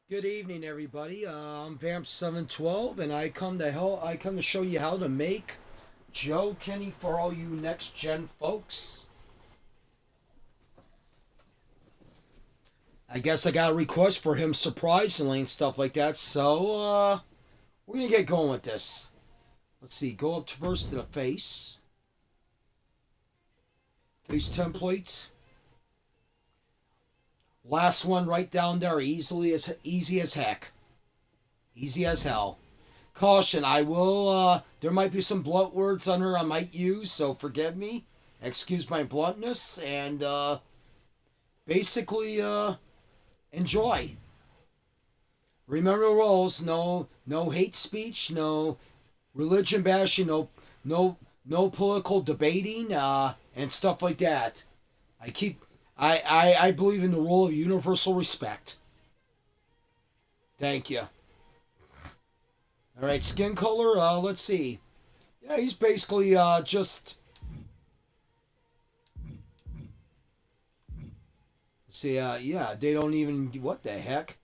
Good evening, everybody. I'm Vamp712, and I come to show you how to make Joe Kenney for all you next gen folks. I guess I got a request for him surprisingly and stuff like that, so we're gonna get going with this. Let's see. Go up to first to the face template. Last one right down there, easy as heck, easy as hell. Caution, I will, there might be some blunt words on her I might use, so forgive me. Excuse my bluntness, and, basically, enjoy. Remember the rules, no hate speech, no religion bashing, no political debating, and stuff like that. I keep, I believe in the rule of universal respect. Thank you. All right, skin color. Let's see. Yeah, he's basically just. See, yeah, they don't even. What the heck?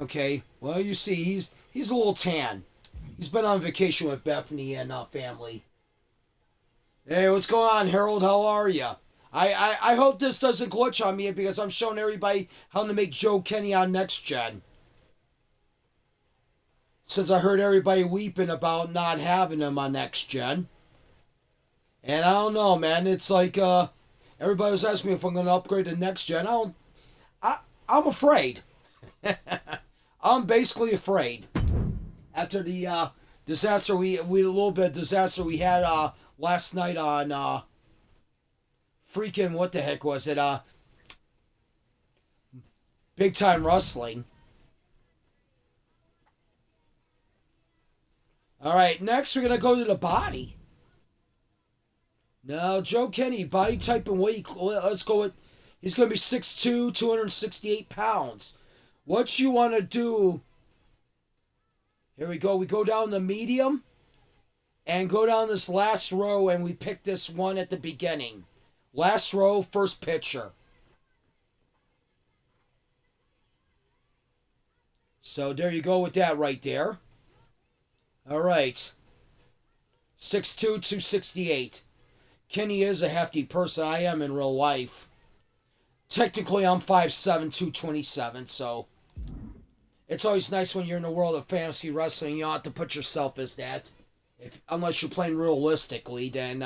Okay, well, you see, he's a little tan. He's been on vacation with Bethany and family. Hey, what's going on, Harold? How are you? I hope this doesn't glitch on me because I'm showing everybody how to make Joe Kenney on Next Gen. Since I heard everybody weeping about not having him on Next Gen. And I don't know, man. It's like everybody was asking me if I'm going to upgrade to Next Gen. I'm afraid. I'm basically afraid. After the disaster we a little bit of disaster we had last night on freaking what the heck was it? Big Time Wrestling. All right, next we're gonna go to the body. Now, Joe Kenney, body type and weight. Let's go with. He's gonna be 6'2", 268 pounds. What you want to do? Here we go. We go down the medium, and go down this last row, and we pick this one at the beginning. Last row, first picture. So there you go with that right there. All right. 6'2", 268. Kenny is a hefty person. I am in real life. Technically, I'm 5'7", 227, so it's always nice when you're in the world of fantasy wrestling. You don't have to put yourself as that. Unless you're playing realistically, then,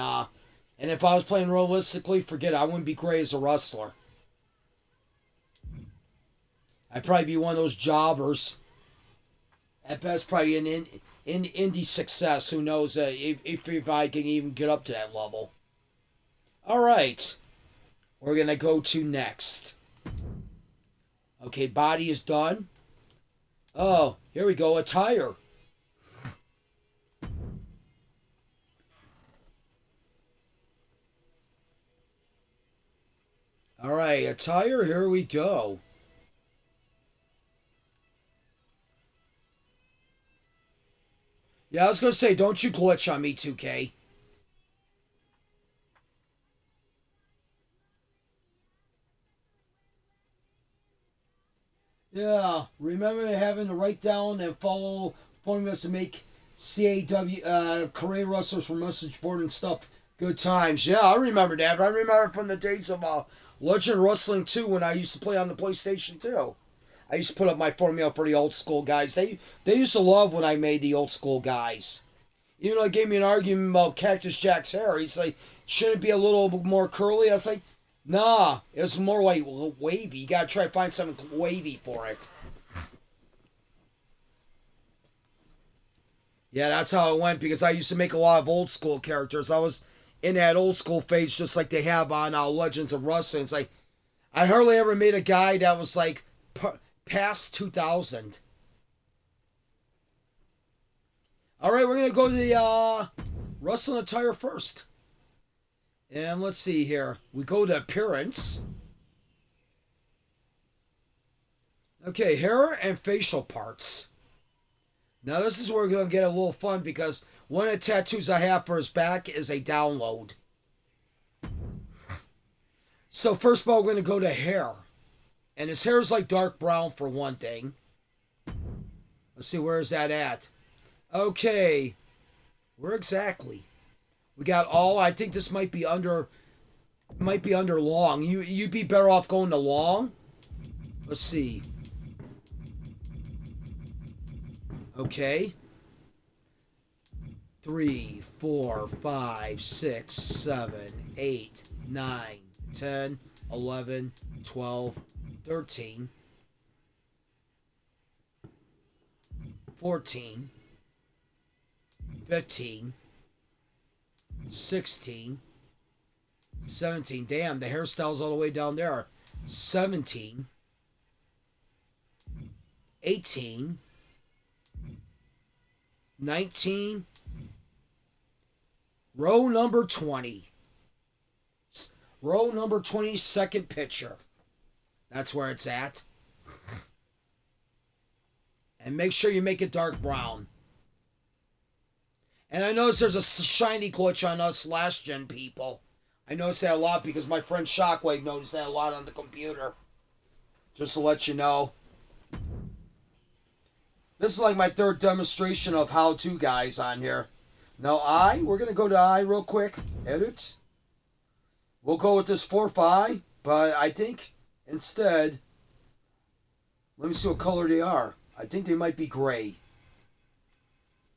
and if I was playing realistically, forget it. I wouldn't be great as a wrestler. I'd probably be one of those jobbers. At best, probably an indie success. Who knows if I can even get up to that level. All right. We're going to go to next. Okay, body is done. Oh, here we go. Attire. All right, attire. Here we go. Yeah, I was going to say, don't you glitch on me, 2K. Yeah, remember having to write down and follow formulas to make CAW, career wrestlers from message board and stuff. Good times. Yeah, I remember that. I remember from the days of Legend Wrestling 2 when I used to play on the PlayStation 2. I used to put up my formula for the old school guys. They used to love when I made the old school guys. Even though it gave me an argument about Cactus Jack's hair. He's like, shouldn't it be a little more curly? I was like, nah, it's more like wavy. You gotta try to find something wavy for it. Yeah, that's how it went because I used to make a lot of old school characters. I was in that old school phase just like they have on Legends of Wrestling. It's like, I hardly ever made a guy that was like past 2000. All right, we're going to go to the wrestling attire first. And let's see here. We go to appearance. Okay, hair and facial parts. Now this is where we're going to get a little fun because one of the tattoos I have for his back is a download. So first of all, we're going to go to hair. And his hair is like dark brown for one thing. Let's see, where is that at? Okay. Where exactly? We got all. I think this might be under long. You'd be better off going to long. Let's see. Okay. 3, 4, 5, 6, 7, 8, 9, 10, 11, 12, 13, 14, 15, 16, 17. Damn, the hairstyle's all the way down there. 17, 18, 19, row number 20. Row number 20, second picture. That's where it's at. And make sure you make it dark brown. And I notice there's a shiny glitch on us last gen people. I noticed that a lot because my friend Shockwave noticed that a lot on the computer. Just to let you know. This is like my third demonstration of how-to guys on here. Now we're going to go to I real quick. Edit. We'll go with this 4-5, but I think instead, let me see what color they are. I think they might be gray.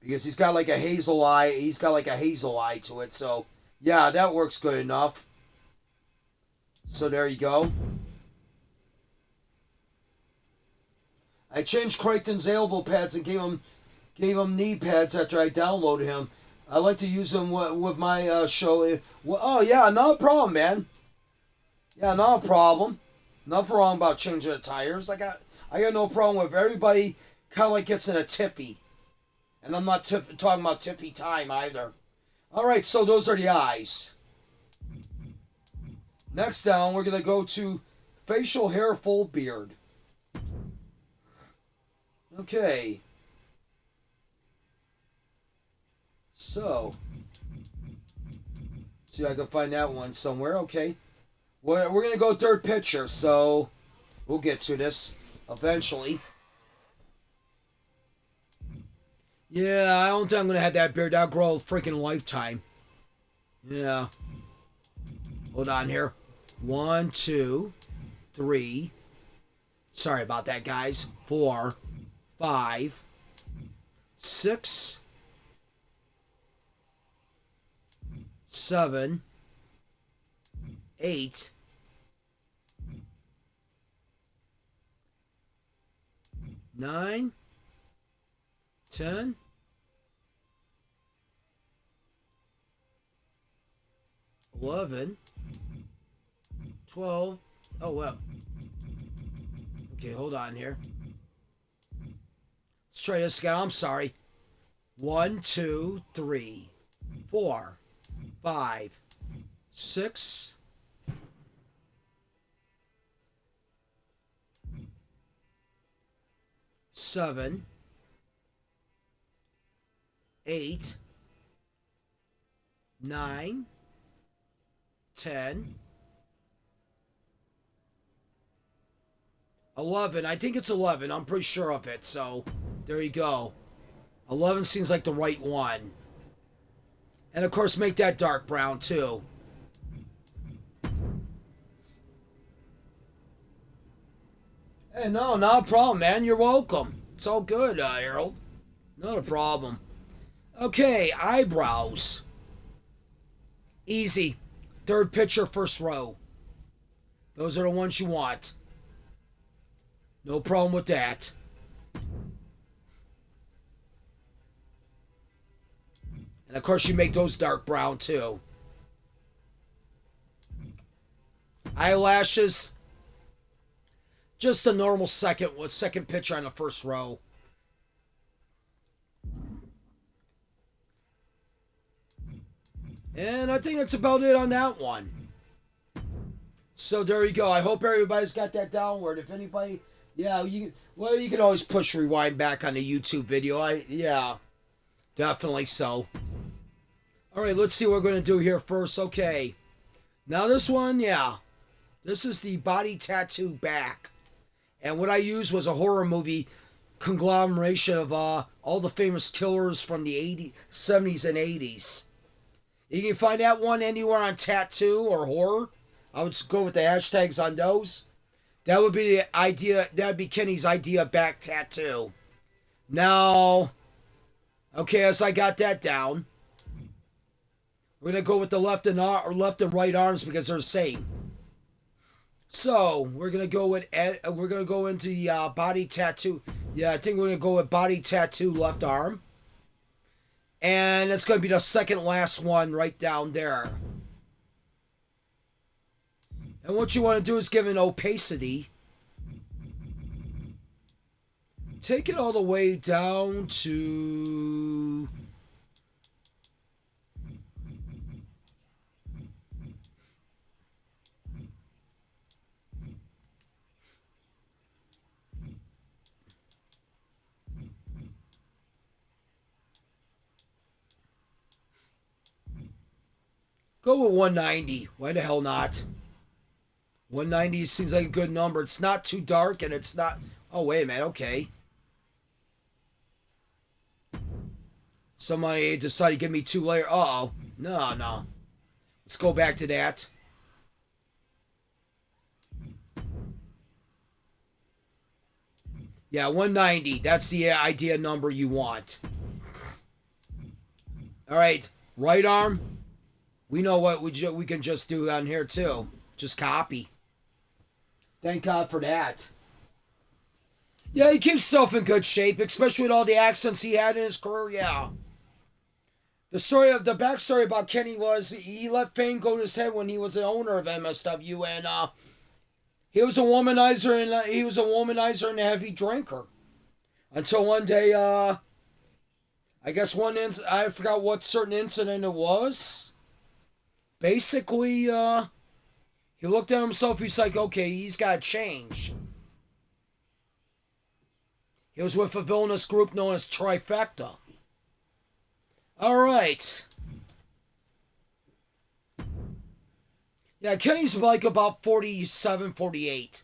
Because he's got like a hazel eye. He's got like a hazel eye to it. So, yeah, that works good enough. So there you go. I changed Crichton's elbow pads and gave him knee pads after I downloaded him. I like to use them with my show. Oh yeah, no problem, man. Yeah, no problem. Nothing wrong about changing the tires. I got no problem with everybody. Kind of like gets in a tiffy, and I'm not talking about tiffy time either. All right, so those are the eyes. Next down, we're gonna go to facial hair, full beard. Okay. So, see if I can find that one somewhere. Okay. We're going to go third picture, so we'll get to this eventually. Yeah, I don't think I'm going to have that beard. That'll grow a freaking lifetime. Yeah. Hold on here. 1, 2, 3. Sorry about that, guys. 4, 5, 6, 7, 8, 9, 10, 11, 12. Oh, well. Okay, hold on here. Let's try this again. I'm sorry. 1, 2, 3, 4, 5, 6, 7, 8, 9, 10, 11. I think it's 11. I'm pretty sure of it. So, there you go. 11 seems like the right one. And, of course, make that dark brown, too. Hey, no, not a problem, man. You're welcome. It's all good, Harold. Not a problem. Okay, eyebrows. Easy. Third picture, first row. Those are the ones you want. No problem with that. And of course you make those dark brown too. Eyelashes. Just a normal second picture on the first row. And I think that's about it on that one. So there you go. I hope everybody's got that downward. If anybody, yeah, you can always push rewind back on the YouTube video. Yeah, definitely so. All right, let's see what we're going to do here first. Okay. Now this one, yeah. This is the body tattoo back. And what I used was a horror movie conglomeration of all the famous killers from the 80s, 70s, and 80s. You can find that one anywhere on tattoo or horror. I would go with the hashtags on those. That would be the idea. That would be Kenny's idea back tattoo. Now, okay, as I got that down, we're gonna go with the left and right arms because they're the same. So we're gonna go with we're gonna go into the body tattoo. Yeah, I think we're gonna go with body tattoo left arm, and it's gonna be the second last one right down there. And what you want to do is give an opacity. Take it all the way down to... Go with 190. Why the hell not? 190 seems like a good number. It's not too dark and it's not... Oh, wait a minute. Okay. Somebody decided to give me 2 layers. Uh-oh. No. Let's go back to that. Yeah, 190. That's the idea number you want. All right. Right arm. We know what we can just do on here, too. Just copy. Thank God for that. Yeah, he keeps himself in good shape, especially with all the accents he had in his career, yeah. The backstory about Kenny was he let fame go to his head when he was the owner of MSW, and he was a womanizer and a heavy drinker. Until one day, I guess I forgot what certain incident it was. Basically, he looked at himself, he's like, okay, he's got to change. He was with a villainous group known as Trifecta. Alright. Yeah, Kenny's like about 47, 48.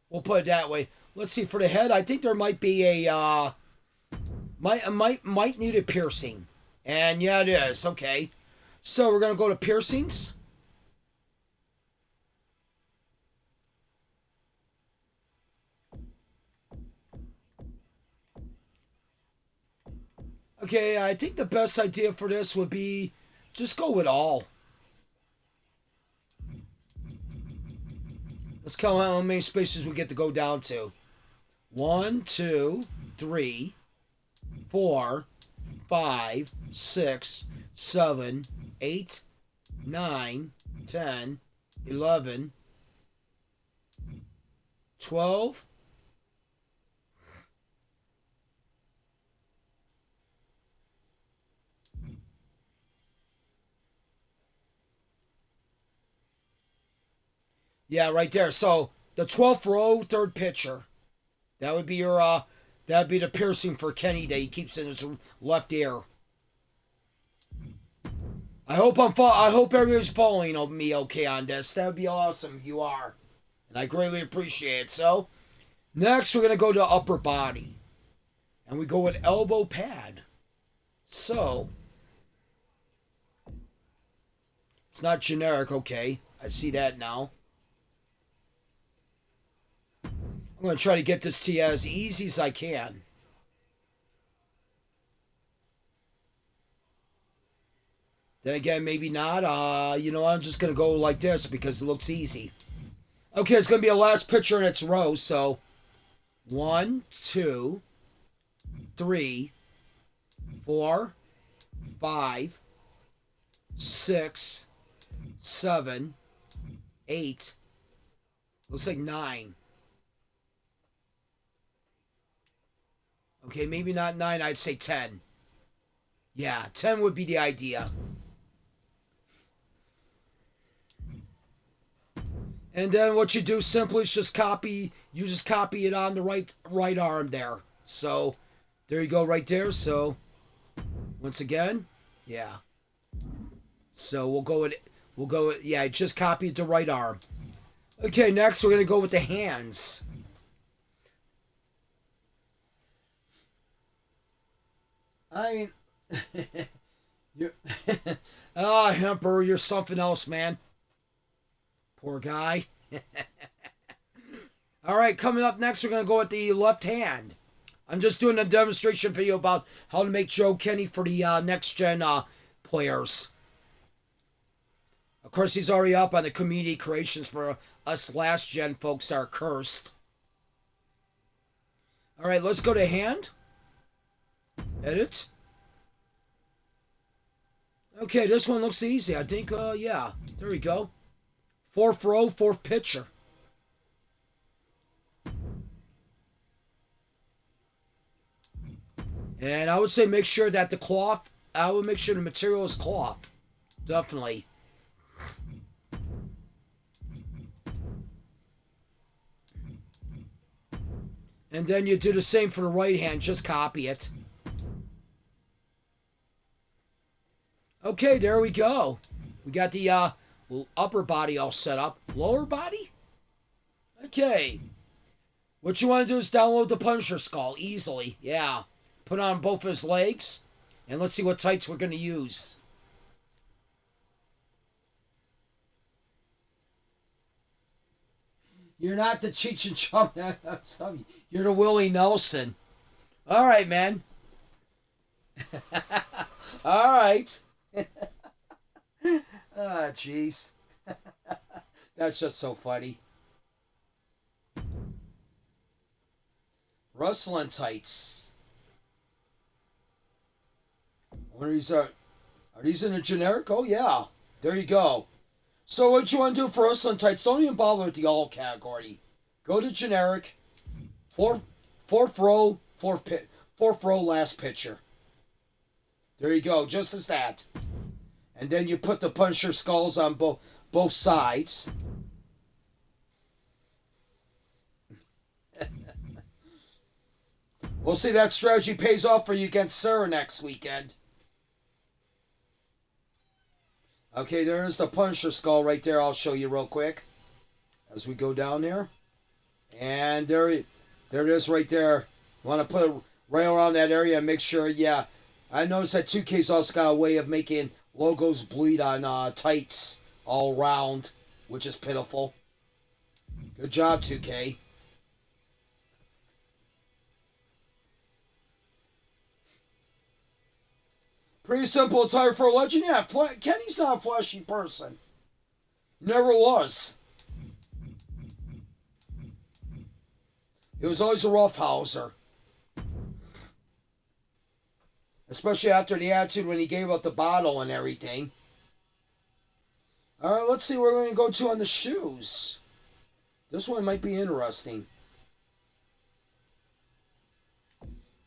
We'll put it that way. Let's see, for the head, I think there might be a, might need a piercing. And yeah, it is, okay. So we're going to go to piercings. Okay, I think the best idea for this would be just go with all. Let's count how many spaces we get to go down to. 1, 2, 3, 4, 5, 6, 7, 8, 9, 10, 11, 12. Yeah, right there. So the 12th row, third picture. That would be your that'd be the piercing for Kenny that he keeps in his left ear. I hope everybody's following me okay on this. That would be awesome if you are. And I greatly appreciate it. So next we're gonna go to upper body. And we go with elbow pad. So it's not generic, okay. I see that now. I'm going to try to get this to you as easy as I can. Then again, maybe not. I'm just going to go like this because it looks easy. Okay, it's going to be a last picture in its row. So 1, 2, 3, 4, 5, 6, 7, 8. Looks like 9. Okay, maybe not 9, I'd say 10. Yeah, 10 would be the idea. And then what you do simply is just copy it on the right arm there. So, there you go right there. So, once again, yeah. So, we'll go with, yeah, just copy it the right arm. Okay, next we're going to go with the hands. I you ah, Emperor, you're something else, man. Poor guy. All right, coming up next, we're gonna go with the left hand. I'm just doing a demonstration video about how to make Joe Kenney for the next gen players. Of course, he's already up on the community creations for us last gen folks that are cursed. All right, let's go to hand. Edit. Okay, this one looks easy. I think, yeah, there we go. Fourth row, fourth pitcher. And I would say make sure that the cloth, I would make sure the material is cloth. Definitely. And then you do the same for the right hand, just copy it. Okay, there we go. We got the upper body all set up. Lower body? Okay. What you want to do is download the Punisher skull easily. Yeah. Put on both his legs. And let's see what tights we're going to use. You're not the Cheech and Chong. You're the Willie Nelson. All right, man. All right. Ah, jeez. That's just so funny. Wrestling tights. What are these? Are these in a generic? Oh, yeah. There you go. So what you want to do for wrestling tights, don't even bother with the all category. Go to generic. Fourth row, fourth row, last pitcher. There you go, just as that. And then you put the Punisher skulls on both sides. We'll see that strategy pays off for you against Sarah next weekend. Okay, there's the Punisher skull right there. I'll show you real quick as we go down there. And there it is right there. You want to put it right around that area and make sure, yeah. I noticed that 2K's also got a way of making logos bleed on tights all round, which is pitiful. Good job, 2K. Pretty simple attire for a legend. Yeah, Kenny's not a flashy person. Never was. He was always a roughhouser. Especially after the attitude when he gave up the bottle and everything. Alright, let's see where we're going to go to on the shoes. This one might be interesting.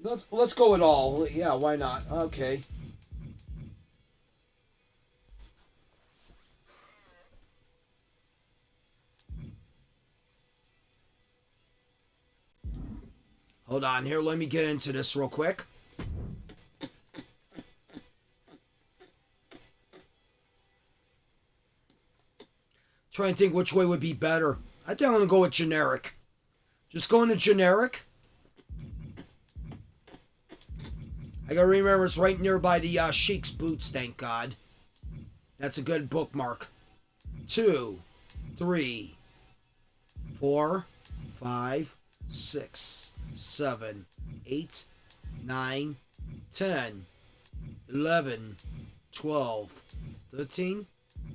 Let's go with all. Yeah, why not? Okay. Hold on here, let me get into this real quick. Try and think which way would be better. I think I'm going to go with generic. Just go into generic. I gotta remember it's right nearby the Sheik's boots, thank God. That's a good bookmark. 2, 3, 4, 5, 6, 7, 8, 9, 10, 11, 12, 13,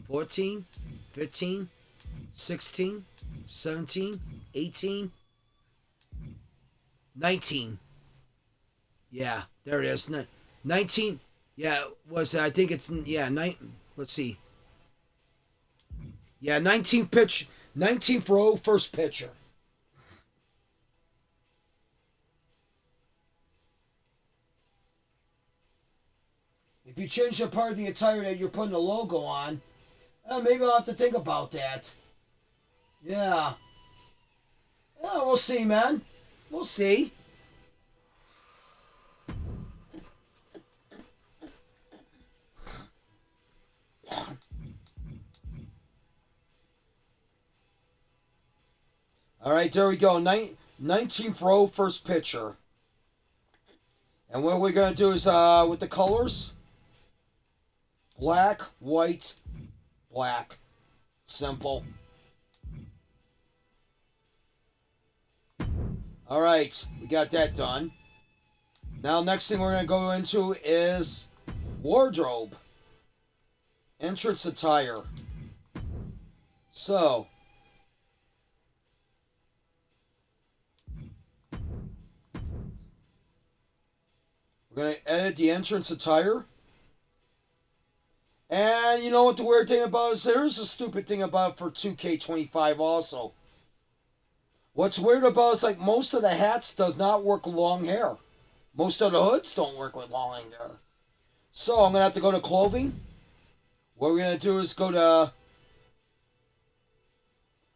14, 15, 16, 17, 18, 19. Yeah, there it is. 19. Yeah, I think it's, yeah, let's see. Yeah, 19th row, first pitcher. If you change the part of the attire that you're putting the logo on, maybe I'll have to think about that. Yeah. Yeah, we'll see, man. We'll see. All right, there we go. 19th row, first pitcher. And what we're going to do is, with the colors, black, white, black. Simple. Alright, we got that done. Now, next thing we're going to go into is wardrobe. Entrance attire. So, we're going to edit the entrance attire. And you know what the weird thing about it is? There is a stupid thing about it for 2K25 also. What's weird about it is like most of the hats does not work with long hair. Most of the hoods don't work with long hair. So I'm going to have to go to clothing. What we're going to do is go to...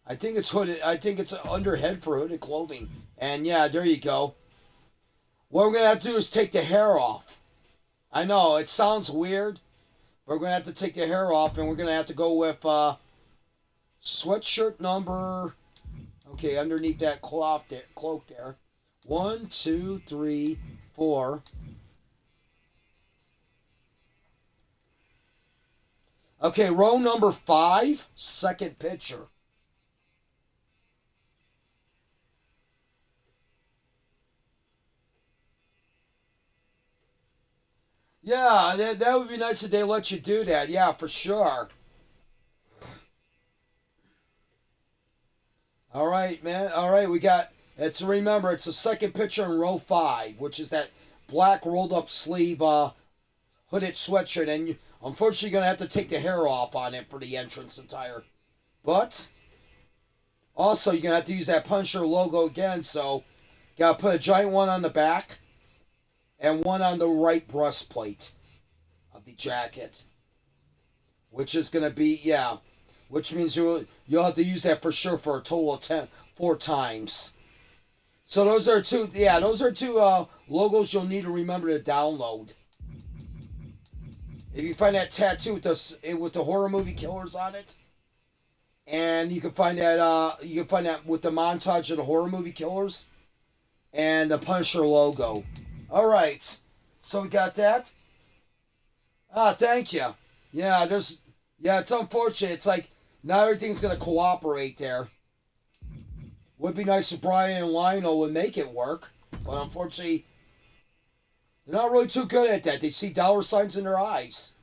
I think it's hooded. I think it's under head for hooded clothing. And yeah, there you go. What we're going to have to do is take the hair off. I know, it sounds weird. But we're going to have to take the hair off. And we're going to have to go with sweatshirt number... Okay, underneath that cloak there. 1, 2, 3, 4. Okay, row number 5, second picture. Yeah, that would be nice if they let you do that. Yeah, for sure. All right, man. All right, we got... remember, it's the second picture in row 5, which is that black rolled up sleeve hooded sweatshirt. And unfortunately, you're going to have to take the hair off on it for the entrance attire. But, also, you're going to have to use that Punisher logo again. So, got to put a giant one on the back and one on the right breastplate of the jacket. Which is going to be, yeah... Which means you'll have to use that for sure for a total of 4 times. So those are two logos you'll need to remember to download. If you find that tattoo with the horror movie killers on it, and you can find that with the montage of the horror movie killers and the Punisher logo. All right, so we got that. Thank you. Yeah, it's unfortunate. It's like. Not everything's going to cooperate there. Would be nice if Brian and Lionel would make it work. But unfortunately, they're not really too good at that. They see dollar signs in their eyes.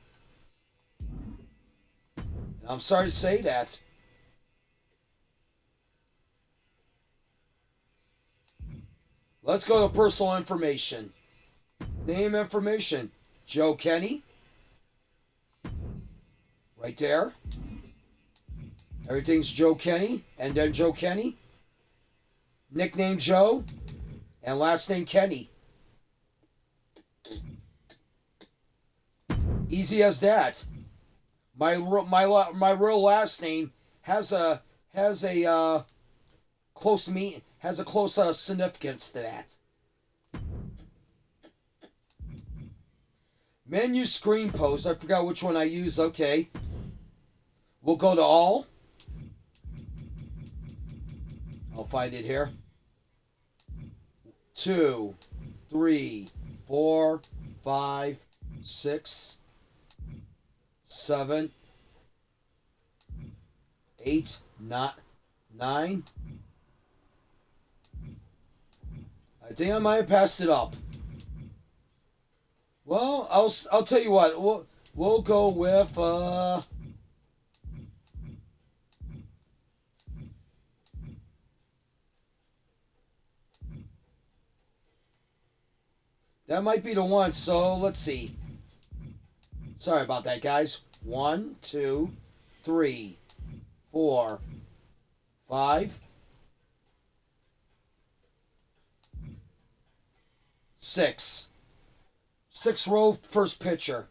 And I'm sorry to say that. Let's go to personal information. Name information. Joe Kenney. Right there. Everything's Joe Kenney, and then Joe Kenney. Nickname Joe, and last name Kenney. Easy as that. My real last name has a close significance to that. Menu screen pose. I forgot which one I use. Okay. We'll go to all. I'll find it here. 2, 3, 4, 5, 6, 7, 8, 9. I think I might have passed it up. Well, I'll tell you what. We'll go with that might be the one, so let's see. Sorry about that, guys. 1, 2, 3, 4, 5, 6. 6 row first picture.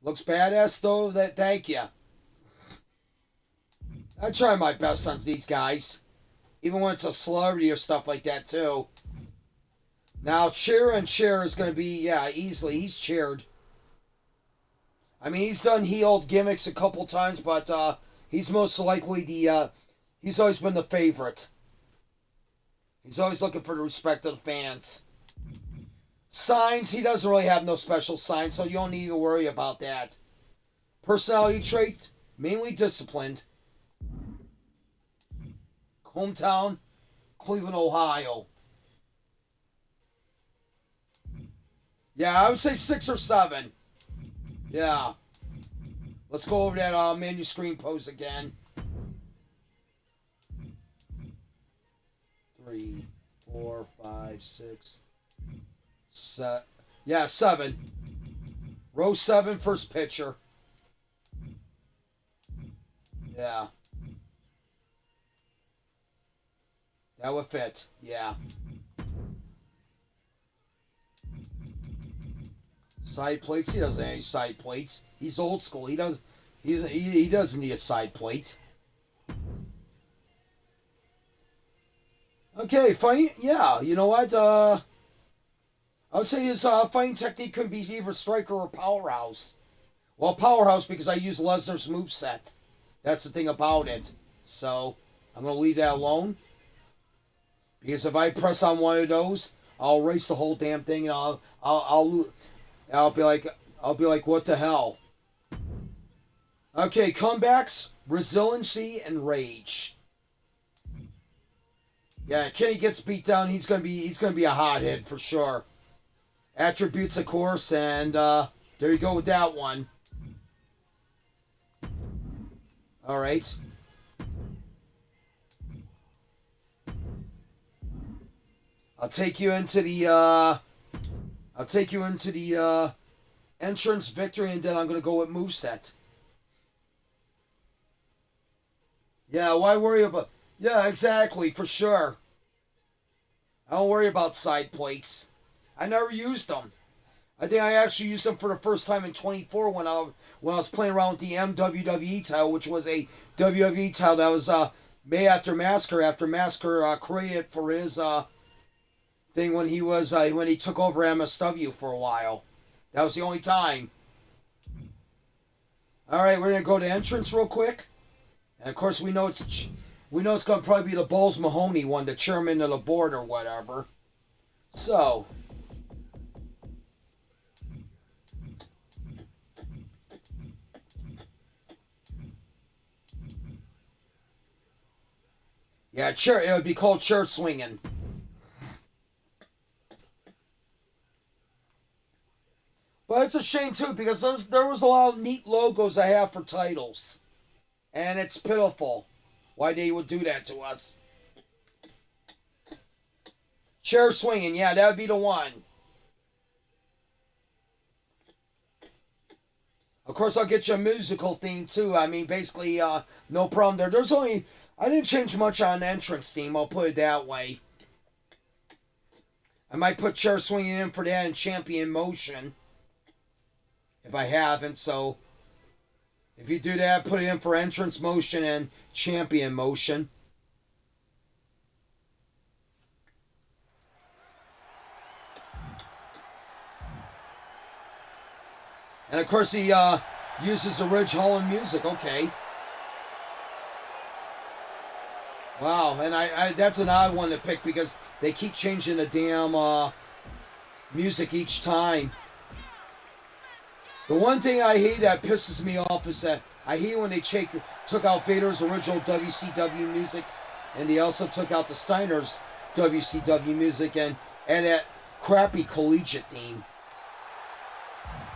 Looks badass though. Thank you. I try my best on these guys, even when it's a celebrity or stuff like that too. Now, cheer is going to be, easily. He's cheered. I mean, he's done heel gimmicks a couple times, but he's most likely he's always been the favorite. He's always looking for the respect of the fans. Signs, he doesn't really have no special signs, so you don't need to worry about that. Personality trait, mainly disciplined. Hometown, Cleveland, Ohio. Yeah, I would say 6 or 7. Yeah. Let's go over that menu screen pose again. 3, 4, 5, 6, 7. Yeah, 7. Row 7, first pitcher. Yeah. That would fit. Yeah. Side plates. He doesn't have any side plates. He's old school. He doesn't need a side plate. Okay, fight. Yeah, you know what? I would say his fighting technique could be either striker or powerhouse. Well, powerhouse because I use Lesnar's moveset. That's the thing about it. So I'm gonna leave that alone. Because if I press on one of those, I'll erase the whole damn thing, and I'll be like, what the hell? Okay, comebacks, resiliency, and rage. Yeah, Kenny gets beat down. He's gonna be a hothead for sure. Attributes, of course, and there you go with that one. All right. I'll take you into the entrance victory, and then I'm gonna go with moveset. Yeah, why worry about? Yeah, exactly, for sure. I don't worry about side plates. I never used them. I think I actually used them for the first time in 24 when I was playing around with the WWE title, which was a WWE title that was made after Massacre. After Massacre created for his thing when he took over MSW for a while. That was the only time. All right, we're gonna go to entrance real quick, and of course we know it's gonna probably be the Balls Mahoney one, the chairman of the board or whatever. So. Yeah, chair. It would be called chair swinging. But it's a shame too because there was a lot of neat logos I have for titles, and it's pitiful why they would do that to us. Chair swinging, yeah, that would be the one. Of course, I'll get you a musical theme too. I mean, basically, no problem there. I didn't change much on the entrance theme. I'll put it that way. I might put chair swinging in for that and champion motion. If I haven't, so if you do that, put it in for entrance motion and champion motion. And of course he uses the Ridge Holland music, okay. Wow, and I that's an odd one to pick because they keep changing the damn music each time. The one thing I hate that pisses me off is that I hate when they took out Vader's original WCW music, and they also took out the Steiner's WCW music and that crappy collegiate theme.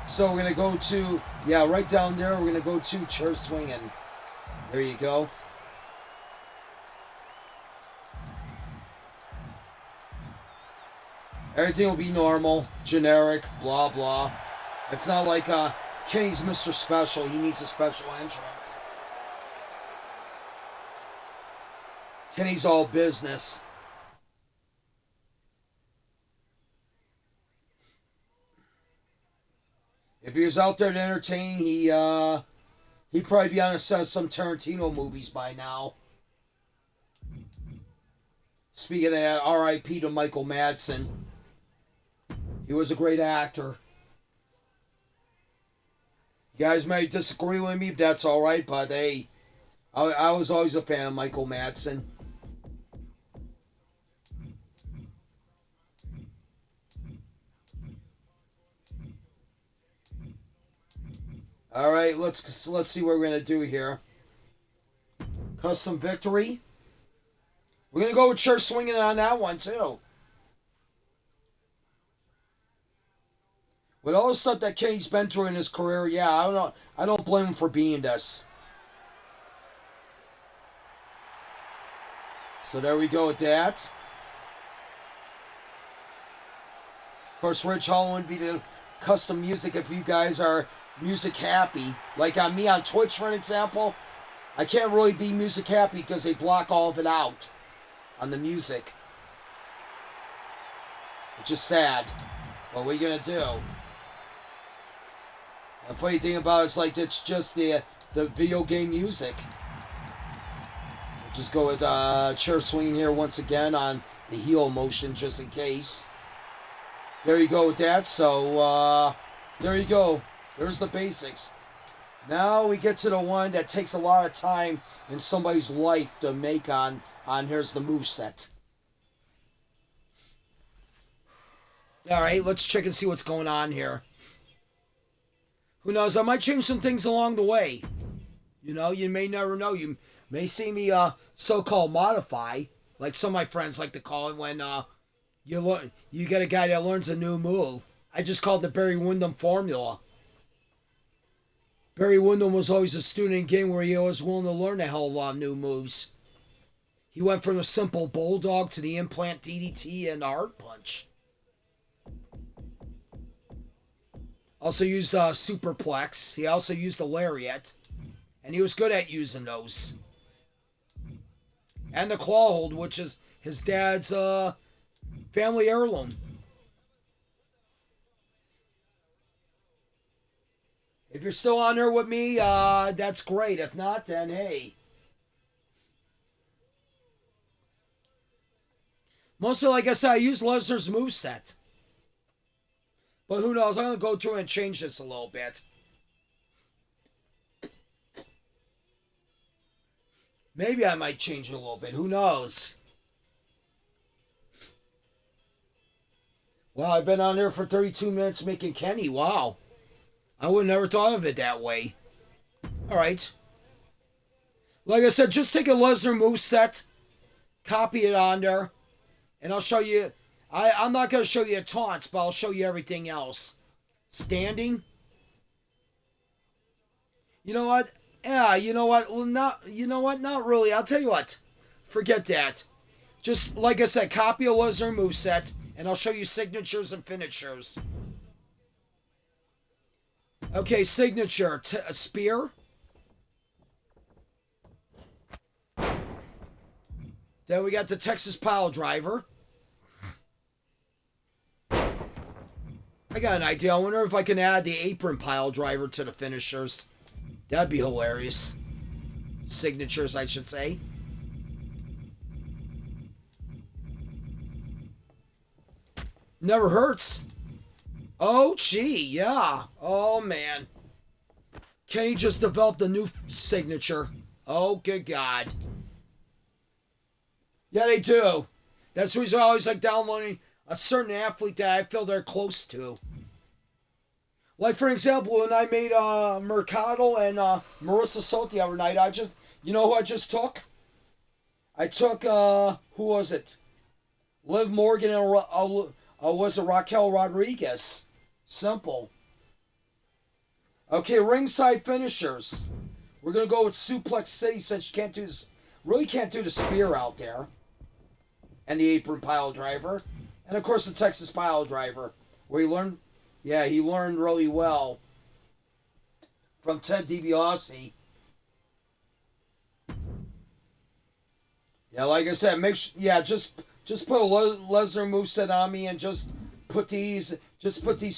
So we're going to go to, yeah, right down there, we're going to go to chair swinging. There you go. Everything will be normal, generic, blah, blah. It's not like Kenny's Mr. Special. He needs a special entrance. Kenny's all business. If he was out there to entertain, he'd probably be on a set of some Tarantino movies by now. Speaking of that, R.I.P. to Michael Madsen. He was a great actor. You guys may disagree with me, but that's alright, but hey, I was always a fan of Michael Madsen. All right, let's see what we're gonna do here. Custom victory. We're gonna go with church swinging on that one too. With all the stuff that Kenny's been through in his career, yeah, I don't blame him for being this. So there we go with that. Of course, Rich Hall wouldn't be the custom music if you guys are music happy. Like on me on Twitch, for an example, I can't really be music happy because they block all of it out on the music. Which is sad. What are we gonna do? The funny thing about it is like it's just the video game music. We'll just go with chair swinging here once again on the heel motion just in case. There you go with that. So there you go. There's the basics. Now we get to the one that takes a lot of time in somebody's life to make on here's the moveset. Alright, let's check and see what's going on here. Who knows, I might change some things along the way. You know, you may never know. You may see me so-called modify, like some of my friends like to call it when you get a guy that learns a new move. I just call it the Barry Windham formula. Barry Windham was always a student in game where he was willing to learn a hell of a lot of new moves. He went from a simple bulldog to the implant DDT and the heart punch. Also used superplex. He also used the lariat. And he was good at using those. And the claw hold, which is his dad's family heirloom. If you're still on there with me, that's great. If not, then hey. Mostly, like I said, I use Lesnar's moveset. But who knows? I'm going to go through and change this a little bit. Maybe I might change it a little bit. Who knows? Well, I've been on there for 32 minutes making Kenny. Wow. I would never thought of it that way. Alright. Like I said, just take a Lesnar moveset, copy it on there, and I'll show you. I'm not going to show you taunts, but I'll show you everything else. Standing. You know what? Yeah, you know what? Not really. I'll tell you what. Forget that. Just, like I said, copy a Lesnar moveset, and I'll show you signatures and finishers. Okay, signature. A spear. Then we got the Texas Pile Driver. I got an idea. I wonder if I can add the apron pile driver to the finishers. That'd be hilarious. Signatures, I should say. Never hurts. Oh, gee, yeah. Oh, man. Kenny just developed a new signature. Oh, good God. Yeah, they do. That's the reason I always like downloading a certain athlete that I feel they're close to. Like, for example, when I made Mercado and Marissa Salt the other night, you know who I just took? I took, who was it? Liv Morgan and, was it Raquel Rodriguez? Simple. Okay, ringside finishers. We're going to go with Suplex City since you really can't do the spear out there. And the apron pile driver. And of course the Texas Pile Driver, where he learned really well from Ted DiBiase. Yeah, like I said, just put a Lesnar moveset on me and just put these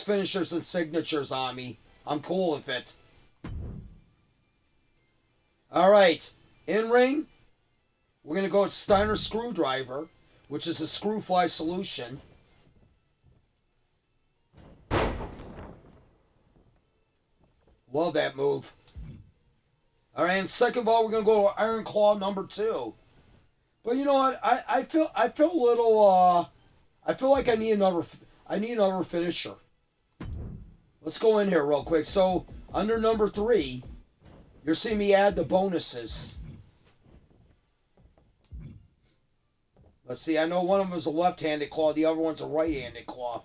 finishers and signatures on me. I'm cool with it. All right, in ring, we're gonna go with Steiner Screwdriver, which is a screw fly solution. Love that move. All right, and second of all, we're gonna go Iron Claw number 2. But you know what? I feel a little. I feel like I need another finisher. Let's go in here real quick. So Under number 3, you're seeing me add the bonuses. Let's see, I know one of them is a left-handed claw, the other one's a right-handed claw.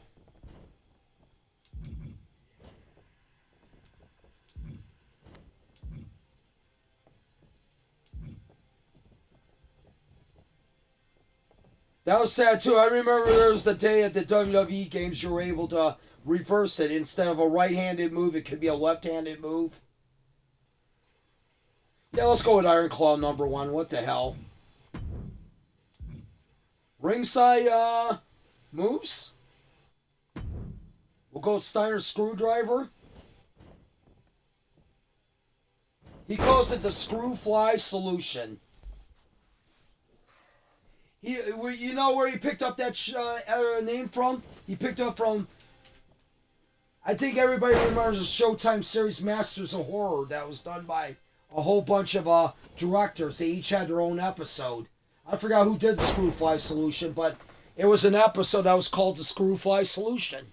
That was sad too. I remember there was the day at the WWE games you were able to reverse it. Instead of a right-handed move, it could be a left-handed move. Yeah, let's go with Iron Claw number 1. What the hell? Ringside moves. We'll go with Steiner's Screwdriver. He calls it the Screw Fly Solution. You know where he picked up that name from? He picked up from, I think everybody remembers the Showtime series Masters of Horror that was done by a whole bunch of directors. They each had their own episode. I forgot who did the Screwfly Solution, but it was an episode that was called the Screwfly Solution.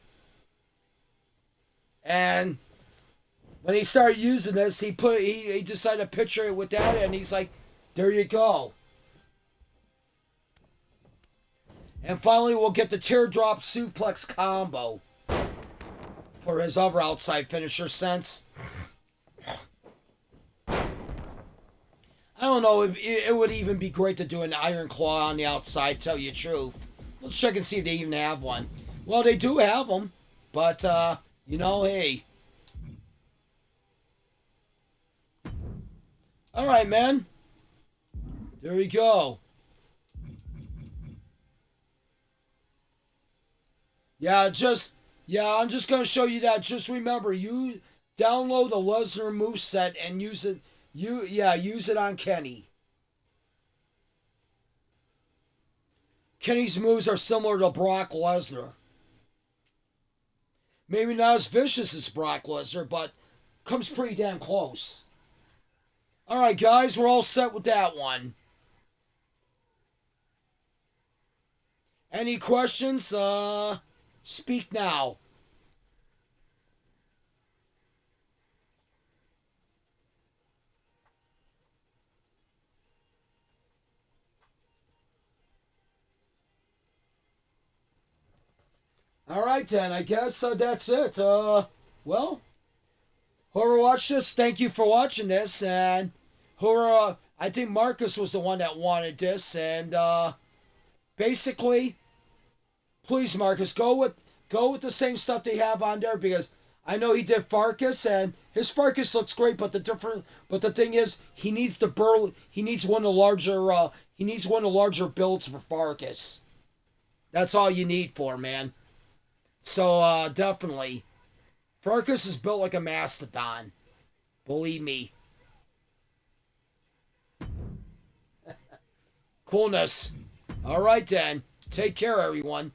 And when he started using this, he decided to picture it with that, and he's like, there you go. And finally, we'll get the Teardrop Suplex combo for his other outside finisher, since I don't know if it would even be great to do an Iron Claw on the outside, tell you the truth. Let's check and see if they even have one. Well, they do have them, but, you know, hey. Alright, man. There we go. I'm just going to show you that. Just remember, you download the Lesnar moveset and use it. Use it on Kenny. Kenny's moves are similar to Brock Lesnar. Maybe not as vicious as Brock Lesnar, but comes pretty damn close. Alright, guys, we're all set with that one. Any questions? Speak now. Alright then, I guess that's it. Well, whoever watched this, thank you for watching this, and whoever, I think Marcus was the one that wanted this, and basically, please, Marcus, go with the same stuff they have on there, because I know he did Farkas, and his Farkas looks great, but the thing is, he needs one of the larger builds for Farkas. That's all you need for him, man. So definitely, Farkas is built like a mastodon. Believe me. Coolness. All right then. Take care, everyone.